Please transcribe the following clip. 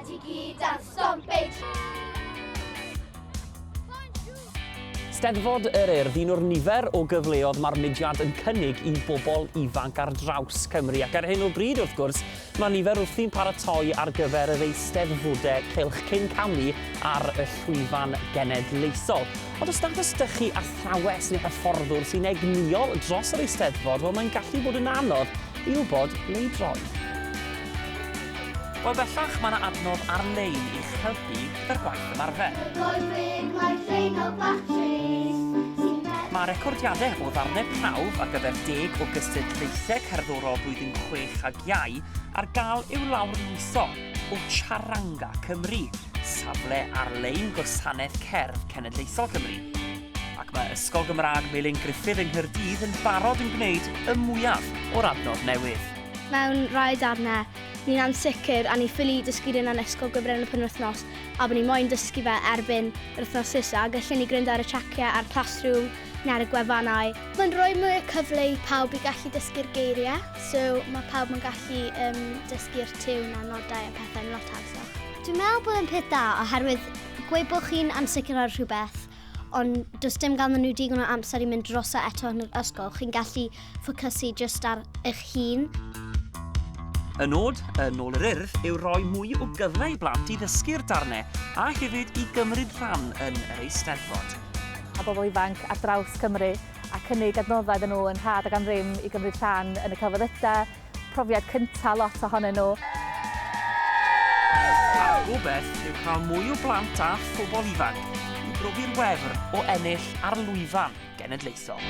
ti gyd ar stompage. Eisteddfod yr Urdd, un o'r nifer o gyfleoedd mae'r mudiad yn cynnig i bobl ifanc ar draws Cymru. Ac ar hyn o bryd, wrth gwrs, mae nifer wrthi'n paratoi ar gyfer yr eisteddfodau cylch cyn canu ar y llwyfan genedlaethol. Ond os nad ysdychu athrawes neu hyfforddwr sy'n egniol dros yr eisteddfod, wel mae'n gallu bod yn anodd i wybod le i droi. Wel bellach, mae yna adnodd ar-lein i'ch helpu gyda'r gwaith ymarfer. Mae recordiadau o ddarnau prawf ar gyfer 10 o gystadlaethau cerddorol blwyddyn 6 ag iau ar gael i'w lawrlwytho o Charanga Cymru, safle ar-lein gwasanaeth cerdd cenedlaethol Cymru. Ac mae Ysgol Gymraeg Melin Griffith yng Nghaerdydd yn barod yn gwneud y mwyaf o'r adnodd newydd. Mewn rai darnau, ni'n ansicr a ni ffili dysgu yn Ysgol Gyfer yn y penwythnos a bod ni moyn dysgu fe erbyn yr wythnos nesa. Gallwn ni gryndo ar y traciau a'r classroom neu ar y gwefannau. Mae'n rhoi mwy o cyfle i pawb i gallu dysgu'r geiriau, so mae pawb yn gallu dysgu'r tiwn a nodau a pethau'n lot hawsach. Dwi'n meddwl bod yn peth da oherwydd gweud bod chi'n ansicr ar rhywbeth, ond does dim ganddyn nhw digon o amser i mynd dros eto yn yr ysgol. Chi'n gallu ffocysu jyst ar eich hun. Y nod yn ôl yr Urdd yw rhoi mwy o gyfle i blant i ddysgu'r darnau a hefyd i gymryd rhan yn yr Eisteddfod. A bobl ifanc ar draws Cymru a cynnig adnoddau yn nhw yn rhad ag am ddim i gymryd rhan yn y celfyddydau, profiad cyntaf lot ohonyn nhw. A'r gobaith yw cael mwy o blant a phobl ifanc i brofi'r wefr o ennill ar lwyfan genedlaethol.